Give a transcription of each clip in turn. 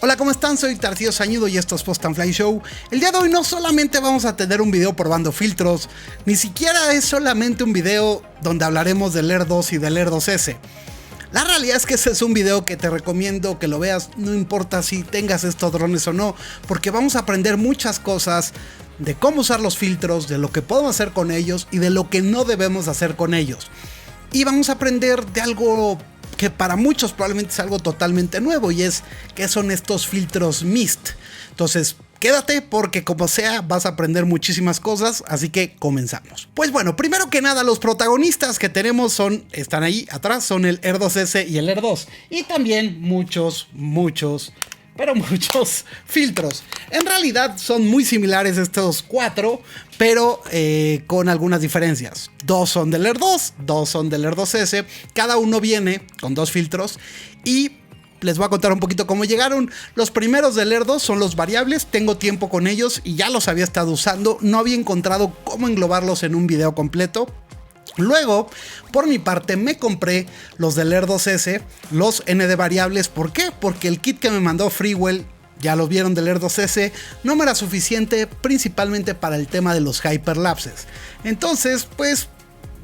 Hola, ¿cómo están? Soy Tarcillo Sañudo y esto es Post and Fly Show. El día de hoy no solamente vamos a tener un video probando filtros, ni siquiera es solamente un video donde hablaremos del Air 2 y del Air 2S. La realidad es que ese es un video que te recomiendo que lo veas, no importa si tengas estos drones o no, porque vamos a aprender muchas cosas de cómo usar los filtros, de lo que podemos hacer con ellos y de lo que no debemos hacer con ellos. Y vamos a aprender de algo que para muchos probablemente es algo totalmente nuevo, y es qué son estos filtros mist. Entonces quédate porque como sea vas a aprender muchísimas cosas, así que comenzamos. Pues bueno, primero que nada los protagonistas que tenemos están ahí atrás, son el Air 2S y el Air 2, y también muchos filtros. En realidad son muy similares estos cuatro, pero con algunas diferencias. Dos son del Air 2, dos son del Air 2S. Cada uno viene con dos filtros y les voy a contar un poquito cómo llegaron. Los primeros del Air 2 son los variables. Tengo tiempo con ellos y ya los había estado usando. No había encontrado cómo englobarlos en un video completo. Luego, por mi parte, me compré los del Air 2S, los ND variables. ¿Por qué? Porque el kit que me mandó Freewell, ya lo vieron, del Air 2S, no me era suficiente, principalmente para el tema de los hyperlapses. Entonces, pues,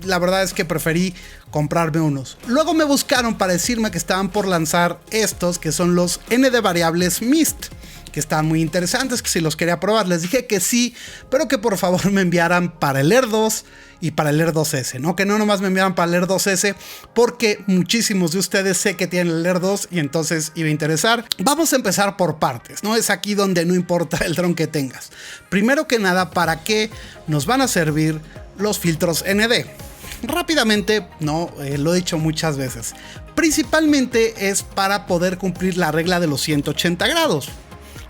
la verdad es que preferí comprarme unos. Luego me buscaron para decirme que estaban por lanzar estos, que son los ND variables Mist, que estaban muy interesantes, que si los quería probar. Les dije que sí, pero que por favor me enviaran para el Air 2 y para el Air 2S, ¿no? Que no nomás me enviaran para el Air 2S, porque muchísimos de ustedes sé que tienen el Air 2 y entonces iba a interesar. Vamos a empezar por partes, ¿no? Es aquí donde no importa el dron que tengas. Primero que nada, ¿para qué nos van a servir los filtros ND? Rápidamente, no, lo he dicho muchas veces. Principalmente es para poder cumplir la regla de los 180 grados.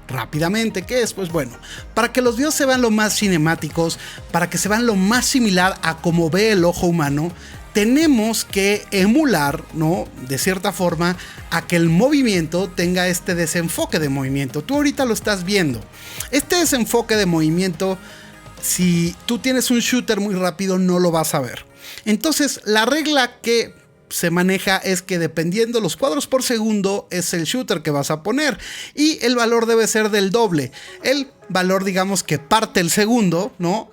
Rápidamente, ¿qué es? Pues bueno, para que los videos se vean lo más cinemáticos, para que se vean lo más similar a como ve el ojo humano, tenemos que emular, ¿no? De cierta forma, a que el movimiento tenga este desenfoque de movimiento. Tú ahorita lo estás viendo. Este desenfoque de movimiento, si tú tienes un shooter muy rápido, no lo vas a ver. Entonces, la regla que se maneja es que dependiendo los cuadros por segundo es el shooter que vas a poner, y el valor debe ser del doble. El valor, digamos, que parte el segundo, ¿no?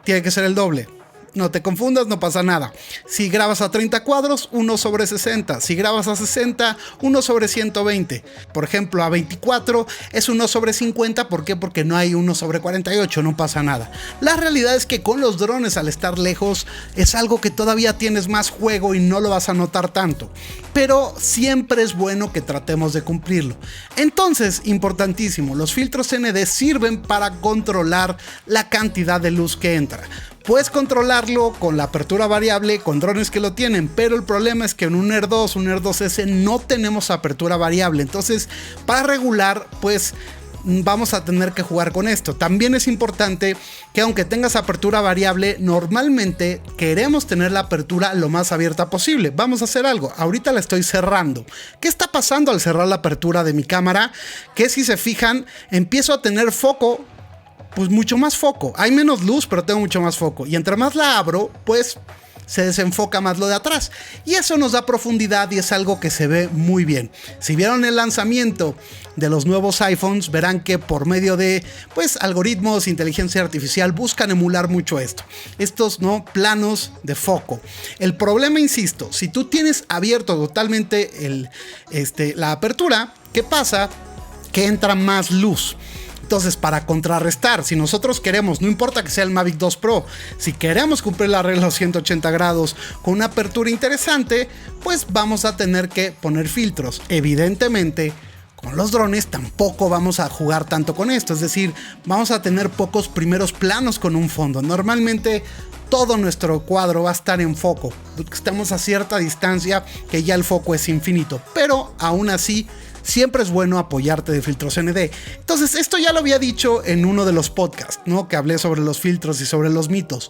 Tiene que ser el doble. No te confundas, no pasa nada. Si grabas a 30 cuadros, 1/60. Si grabas a 60, 1/120. Por ejemplo, a 24 es 1/50. ¿Por qué? Porque no hay 1/48, no pasa nada. La realidad es que con los drones, al estar lejos, es algo que todavía tienes más juego y no lo vas a notar tanto. Pero siempre es bueno que tratemos de cumplirlo. Entonces, importantísimo, los filtros ND sirven para controlar la cantidad de luz que entra. Puedes controlarlo con la apertura variable, con drones que lo tienen, pero el problema es que en un Air 2, un Air 2S no tenemos apertura variable. Entonces, para regular, pues vamos a tener que jugar con esto. También es importante que aunque tengas apertura variable, normalmente queremos tener la apertura lo más abierta posible. Vamos a hacer algo. Ahorita la estoy cerrando. ¿Qué está pasando al cerrar la apertura de mi cámara? Que si se fijan, empiezo a tener foco, pues mucho más foco. Hay menos luz, pero tengo mucho más foco. Y entre más la abro, pues se desenfoca más lo de atrás. Y eso nos da profundidad y es algo que se ve muy bien. Si vieron el lanzamiento de los nuevos iPhones, verán que por medio de, pues, algoritmos, inteligencia artificial, buscan emular mucho esto. Estos, ¿no? Planos de foco. El problema, insisto, si tú tienes abierto totalmente la apertura, ¿qué pasa? Que entra más luz. Entonces, para contrarrestar, si nosotros queremos, no importa que sea el Mavic 2 Pro, si queremos cumplir la regla de los 180 grados con una apertura interesante, pues vamos a tener que poner filtros. Evidentemente, con los drones tampoco vamos a jugar tanto con esto, es decir, vamos a tener pocos primeros planos con un fondo. Normalmente todo nuestro cuadro va a estar en foco, estamos a cierta distancia que ya el foco es infinito, pero aún así siempre es bueno apoyarte de filtros ND. Entonces, esto ya lo había dicho en uno de los podcasts, ¿no? Que hablé sobre los filtros y sobre los mitos.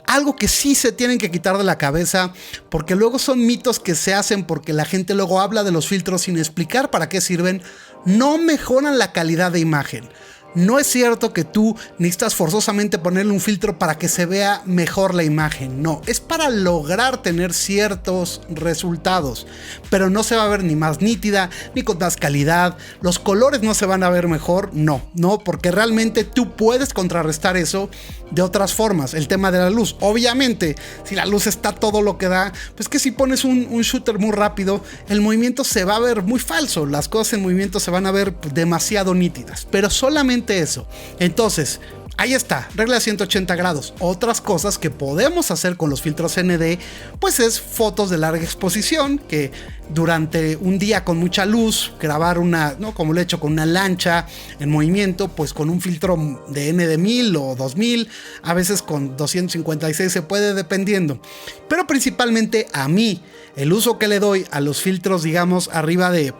Algo que sí se tienen que quitar de la cabeza, porque luego son mitos que se hacen porque la gente luego habla de los filtros sin explicar para qué sirven. No mejoran la calidad de imagen. No es cierto que tú necesitas forzosamente ponerle un filtro para que se vea mejor la imagen. No, es para lograr tener ciertos resultados. Pero no se va a ver ni más nítida, ni con más calidad. Los colores no se van a ver mejor. No, porque realmente tú puedes contrarrestar eso de otras formas. El tema de la luz. Obviamente, si la luz está todo lo que da, pues que si pones un shooter muy rápido, el movimiento se va a ver muy falso. Las cosas en movimiento se van a ver demasiado nítidas. Pero solamente eso. Entonces, ahí está, regla de 180 grados. Otras cosas que podemos hacer con los filtros ND, pues es fotos de larga exposición, que durante un día con mucha luz, grabar una, ¿no? Como lo he hecho con una lancha en movimiento, pues con un filtro de ND 1000 o 2000, a veces con 256 se puede, dependiendo. Pero principalmente a mí, el uso que le doy a los filtros, digamos, arriba de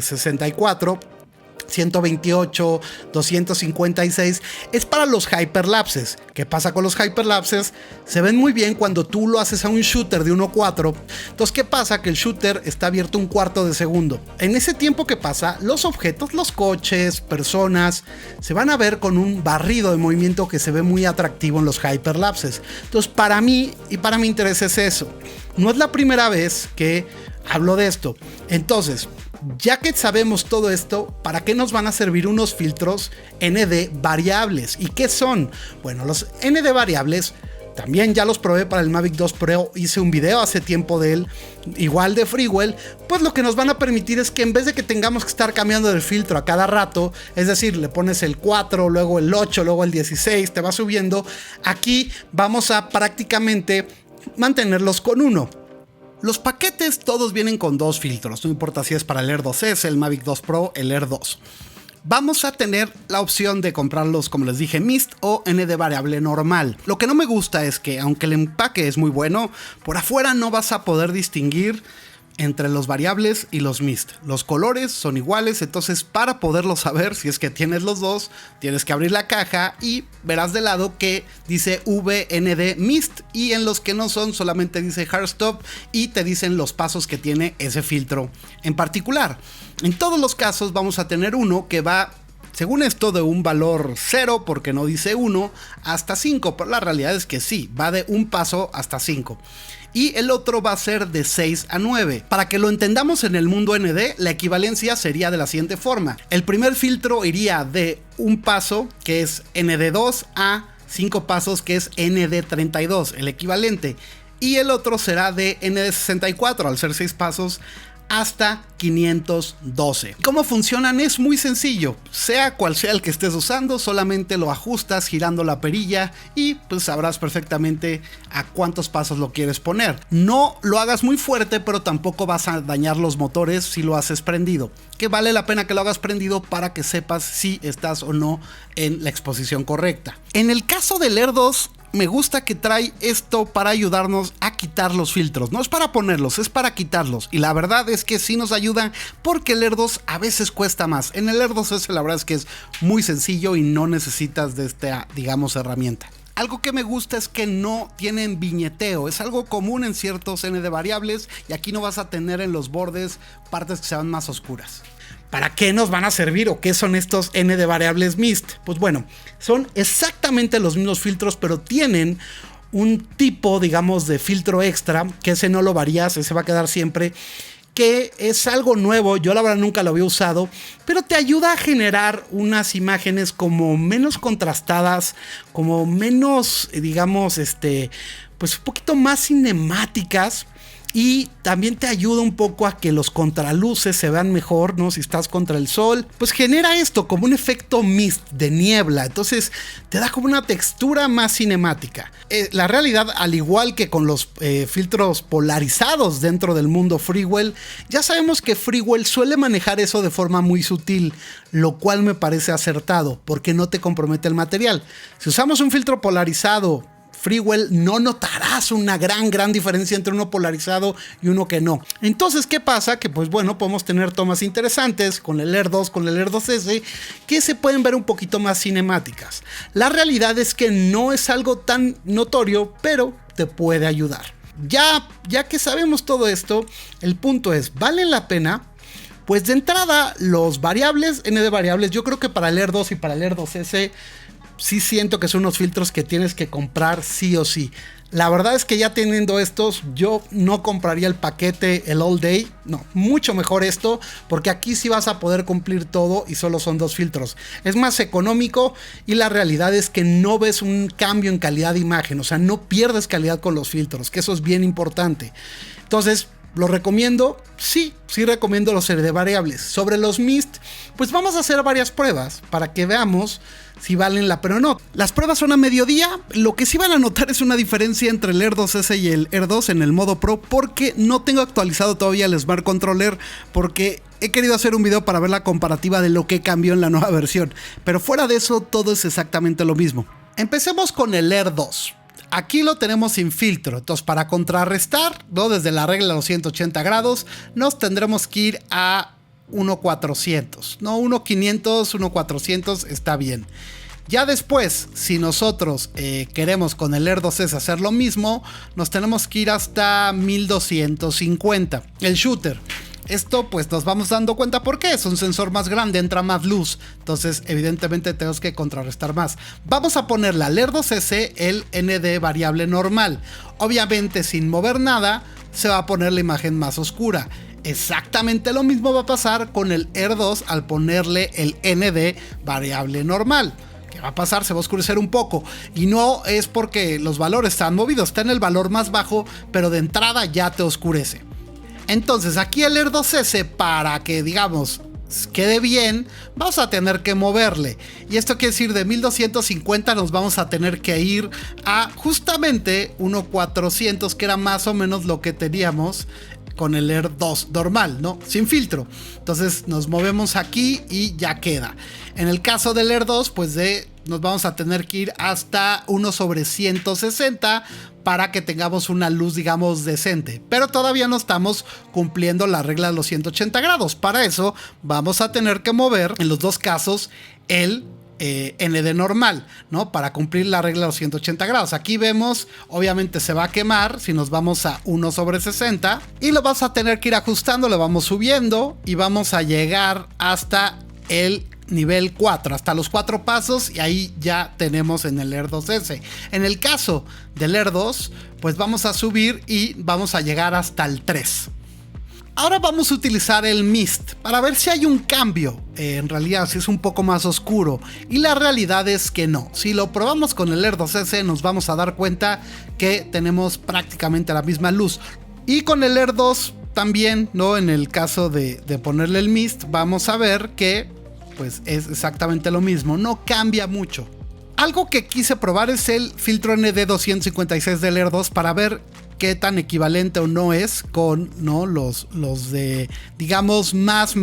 64, 128, 256 es para los hyperlapses. ¿Qué pasa con los hyperlapses? Se ven muy bien cuando tú lo haces a un shooter de 1.4. Entonces, ¿qué pasa? Que el shooter está abierto un cuarto de segundo. En ese tiempo que pasa, los objetos, los coches, personas, se van a ver con un barrido de movimiento que se ve muy atractivo en los hyperlapses. Entonces, para mí y para mi interés es eso. No es la primera vez que hablo de esto. Entonces, ya que sabemos todo esto, ¿para qué nos van a servir unos filtros ND variables? ¿Y qué son? Bueno, los ND variables también ya los probé para el Mavic 2 Pro, hice un video hace tiempo de él, igual de Freewell. Pues lo que nos van a permitir es que en vez de que tengamos que estar cambiando de filtro a cada rato, es decir, le pones el 4, luego el 8, luego el 16, te va subiendo, aquí vamos a prácticamente mantenerlos con uno. Los paquetes todos vienen con dos filtros, no importa si es para el Air 2S, el Mavic 2 Pro, el Air 2. Vamos a tener la opción de comprarlos, como les dije, Mist o ND variable normal. Lo que no me gusta es que, aunque el empaque es muy bueno, por afuera no vas a poder distinguir entre los variables y los Mist. Los colores son iguales, entonces para poderlo saber, si es que tienes los dos, tienes que abrir la caja y verás de lado que dice VND Mist, y en los que no son solamente dice Hard Stop y te dicen los pasos que tiene ese filtro en particular. En todos los casos vamos a tener uno que va, según esto, de un valor 0, porque no dice 1, hasta 5, pero la realidad es que sí, va de un paso hasta 5. Y el otro va a ser de 6 a 9. Para que lo entendamos en el mundo ND, la equivalencia sería de la siguiente forma. El primer filtro iría de un paso, que es ND2, a 5 pasos, que es ND32, el equivalente. Y el otro será de ND64, al ser 6 pasos, hasta 512. ¿Cómo funcionan? Es muy sencillo. Sea cual sea el que estés usando, solamente lo ajustas girando la perilla y pues sabrás perfectamente a cuántos pasos lo quieres poner. No lo hagas muy fuerte, pero tampoco vas a dañar los motores si lo haces prendido, que vale la pena que lo hagas prendido para que sepas si estás o no en la exposición correcta. En el caso del Air 2, me gusta que trae esto para ayudarnos a quitar los filtros. No es para ponerlos, es para quitarlos. Y la verdad es que sí nos ayuda, porque el Air 2 a veces cuesta más. En el Air 2S la verdad es que es muy sencillo y no necesitas de esta, digamos, herramienta. Algo que me gusta es que no tienen viñeteo. Es algo común en ciertos ND variables, y aquí no vas a tener en los bordes partes que sean más oscuras. ¿Para qué nos van a servir o qué son estos ND variables Mist? Pues bueno, son exactamente los mismos filtros, pero tienen un tipo, digamos, de filtro extra, que ese no lo varías, ese va a quedar siempre, que es algo nuevo. Yo la verdad nunca lo había usado, pero te ayuda a generar unas imágenes como menos contrastadas, como menos, digamos, pues un poquito más cinemáticas. Y también te ayuda un poco a que los contraluces se vean mejor, ¿no? Si estás contra el sol, pues genera esto como un efecto mist de niebla. Entonces te da como una textura más cinemática. La realidad, al igual que con los filtros polarizados dentro del mundo Freewell, ya sabemos que Freewell suele manejar eso de forma muy sutil, lo cual me parece acertado porque no te compromete el material. Si usamos un filtro polarizado Freewell, no notarás una gran diferencia entre uno polarizado y uno que no. Entonces, ¿qué pasa? Que pues bueno, podemos tener tomas interesantes con el Air 2, con el Air 2S, que se pueden ver un poquito más cinemáticas. La realidad es que no es algo tan notorio, pero te puede ayudar. Ya que sabemos todo esto, el punto es, ¿vale la pena Pues de entrada, los variables, ND variables, yo creo que para el Air 2 y para el Air 2S sí siento que son unos filtros que tienes que comprar sí o sí. La verdad es que ya teniendo estos, yo no compraría el paquete, el All Day. No, mucho mejor esto, porque aquí sí vas a poder cumplir todo y solo son 2 filtros. Es más económico y la realidad es que no ves un cambio en calidad de imagen. O sea, no pierdes calidad con los filtros, que eso es bien importante. Entonces, ¿lo recomiendo? Sí recomiendo los ND variables. Sobre los Mist, pues vamos a hacer varias pruebas para que veamos si valen la pena o no. Las pruebas son a mediodía. Lo que sí van a notar es una diferencia entre el Air 2S y el Air 2 en el modo Pro, porque no tengo actualizado todavía el Smart Controller, porque he querido hacer un video para ver la comparativa de lo que cambió en la nueva versión. Pero fuera de eso, todo es exactamente lo mismo. Empecemos con el Air 2. Aquí lo tenemos sin filtro, entonces para contrarrestar, ¿no? Desde la regla de los 180 grados, nos tendremos que ir a 1.400, no 1.500, 1.400 está bien. Ya después, si nosotros queremos con el Air 2S hacer lo mismo, nos tenemos que ir hasta 1250, el shooter. Esto pues nos vamos dando cuenta porque es un sensor más grande, entra más luz, entonces evidentemente tenemos que contrarrestar más. Vamos a ponerle al Air 2S el ND variable normal. Obviamente sin mover nada se va a poner la imagen más oscura. Exactamente lo mismo va a pasar con el Air 2 al ponerle el ND variable normal. ¿Qué va a pasar? Se va a oscurecer un poco. Y no es porque los valores están movidos, está en el valor más bajo, pero de entrada ya te oscurece. Entonces aquí el Air 2S, para que digamos quede bien, vamos a tener que moverle. Y esto quiere decir de 1250 nos vamos a tener que ir a justamente 1400, que era más o menos lo que teníamos con el Air 2 normal, ¿no? Sin filtro. Entonces nos movemos aquí y ya queda. En el caso del Air 2, pues nos vamos a tener que ir hasta 1/160 para que tengamos una luz, digamos, decente. Pero todavía no estamos cumpliendo la regla de los 180 grados. Para eso vamos a tener que mover, en los dos casos, el ND normal, ¿no? Para cumplir la regla de los 180 grados. Aquí vemos, obviamente se va a quemar si nos vamos a 1/60 y lo vas a tener que ir ajustando, le vamos subiendo y vamos a llegar hasta el nivel 4, hasta los 4 pasos, y ahí ya tenemos en el Air 2S. En el caso del Air 2, pues vamos a subir y vamos a llegar hasta el 3. Ahora vamos a utilizar el Mist para ver si hay un cambio, en realidad si es un poco más oscuro, y la realidad es que no. Si lo probamos con el Air 2S nos vamos a dar cuenta que tenemos prácticamente la misma luz, y con el Air 2 también, ¿no? En el caso de ponerle el Mist vamos a ver que pues es exactamente lo mismo, no cambia mucho. Algo que quise probar es el filtro ND256 del Air 2 para ver qué tan equivalente o no es con, ¿no? los de, digamos, más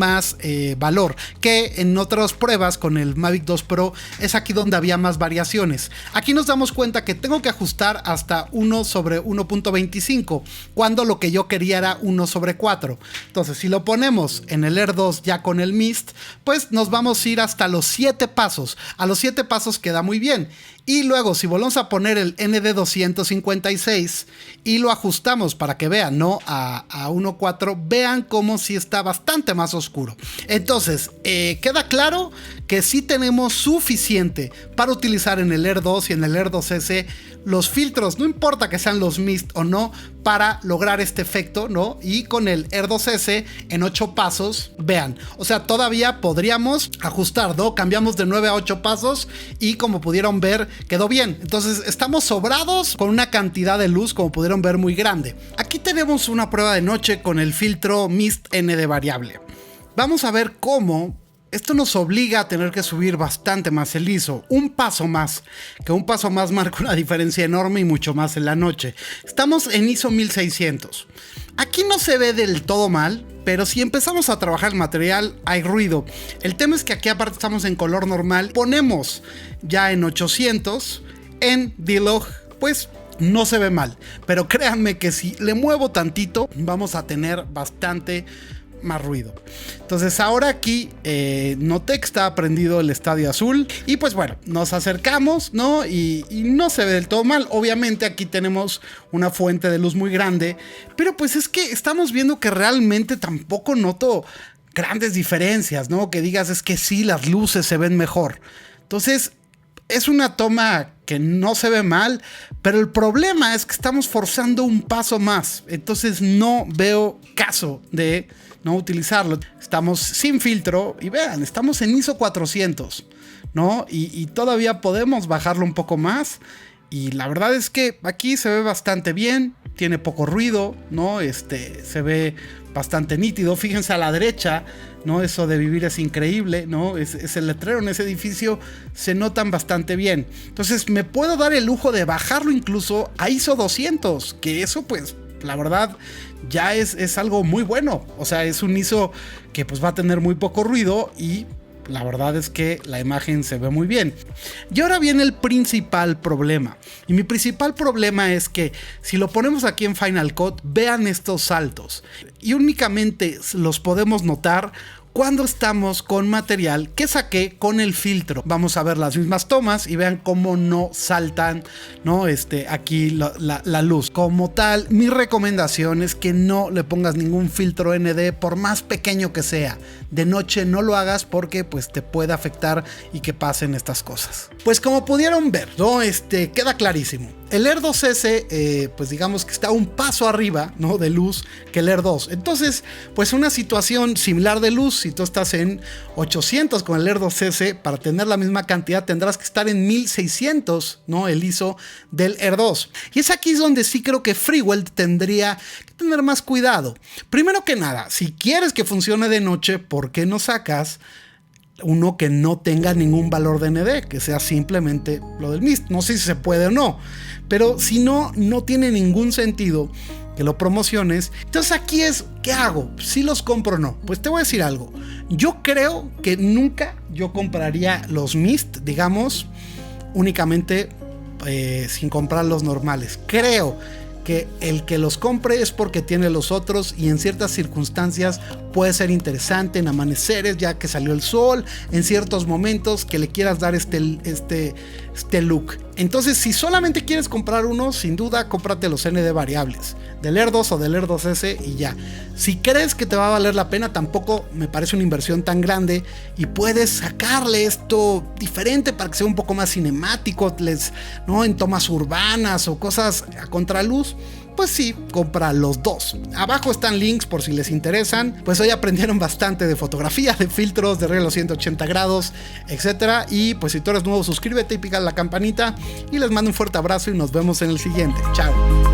valor, que en otras pruebas con el Mavic 2 Pro es aquí donde había más variaciones. Aquí nos damos cuenta que tengo que ajustar hasta 1/1.25 cuando lo que yo quería era 1/4. Entonces si lo ponemos en el Air 2 ya con el Mist, pues nos vamos a ir hasta los 7 pasos. A los 7 pasos queda muy bien. Y luego si volvemos a poner el ND256 y lo ajustamos para que vean, ¿no? A 1.4, vean cómo sí está bastante más oscuro. Entonces, queda claro que sí tenemos suficiente para utilizar en el Air 2 y en el Air 2S los filtros, no importa que sean los Mist o no, para lograr este efecto, ¿no? Y con el Air 2S en 8 pasos, vean, o sea, todavía podríamos ajustar, ¿no? Cambiamos de 9 a 8 pasos y como pudieron ver, quedó bien. Entonces, estamos sobrados con una cantidad de luz, como pudieron ver, muy grande. Aquí tenemos una prueba de noche con el filtro Mist ND variable. Vamos a ver cómo esto nos obliga a tener que subir bastante más el ISO, un paso más, que un paso más marca una diferencia enorme y mucho más en la noche. Estamos en ISO 1600. Aquí no se ve del todo mal, pero si empezamos a trabajar el material hay ruido. El tema es que aquí aparte estamos en color normal, ponemos ya en 800, en D-Log, pues no se ve mal, pero créanme que si le muevo tantito vamos a tener bastante más ruido. Entonces ahora aquí noté que está prendido el estadio azul y pues bueno, nos acercamos, ¿no? Y no se ve del todo mal. Obviamente aquí tenemos una fuente de luz muy grande, pero pues es que estamos viendo que realmente tampoco noto grandes diferencias, ¿no? Que digas, es que sí, las luces se ven mejor. Entonces, es una toma que no se ve mal, pero el problema es que estamos forzando un paso más. Entonces no veo caso de no utilizarlo. Estamos sin filtro y vean, estamos en ISO 400, ¿no? Y todavía podemos bajarlo un poco más. Y la verdad es que aquí se ve bastante bien, tiene poco ruido, ¿no? Se ve bastante nítido. Fíjense a la derecha, ¿no? Eso de vivir es increíble, ¿no? Ese letrero en ese edificio se notan bastante bien. Entonces me puedo dar el lujo de bajarlo incluso a ISO 200, que eso pues la verdad ya es algo muy bueno. O sea, es un ISO que pues va a tener muy poco ruido y la verdad es que la imagen se ve muy bien. Y ahora viene el principal problema. Y mi principal problema es que si lo ponemos aquí en Final Cut, vean estos saltos. Y únicamente los podemos notar cuando estamos con material que saqué con el filtro. Vamos a ver las mismas tomas y vean cómo no saltan, ¿no? Aquí la luz. Como tal, mi recomendación es que no le pongas ningún filtro ND, por más pequeño que sea. De noche no lo hagas porque pues te puede afectar y que pasen estas cosas. Pues como pudieron ver, ¿no? Queda clarísimo. El Air 2S, pues digamos que está un paso arriba, ¿no? De luz que el Air 2. Entonces, pues una situación similar de luz, si tú estás en 800 con el Air 2S, para tener la misma cantidad tendrás que estar en 1600, ¿no? El ISO del Air 2. Y es aquí donde sí creo que Freewell tendría que tener más cuidado. Primero que nada, si quieres que funcione de noche, ¿por qué no sacas uno que no tenga ningún valor de ND, que sea simplemente lo del Mist? No sé si se puede o no, pero si no, no tiene ningún sentido que lo promociones. Entonces aquí es, ¿qué hago? ¿Si los compro o no? Pues te voy a decir algo. Yo creo que nunca yo compraría los Mist, digamos, únicamente sin comprar los normales. Creo que el que los compre es porque tiene los otros y en ciertas circunstancias puede ser interesante, en amaneceres ya que salió el sol, en ciertos momentos que le quieras dar este look. Entonces, si solamente quieres comprar uno, sin duda cómprate los ND variables del Air 2 o del Air 2S y ya. Si crees que te va a valer la pena, tampoco me parece una inversión tan grande y puedes sacarle esto diferente para que sea un poco más cinemático, ¿no? En tomas urbanas o cosas a contraluz. Pues sí, compra los dos. Abajo están links por si les interesan. Pues hoy aprendieron bastante de fotografía, de filtros, de regla 180 grados, etc. Y pues si tú eres nuevo, suscríbete y pica la campanita. Y les mando un fuerte abrazo y nos vemos en el siguiente. Chao.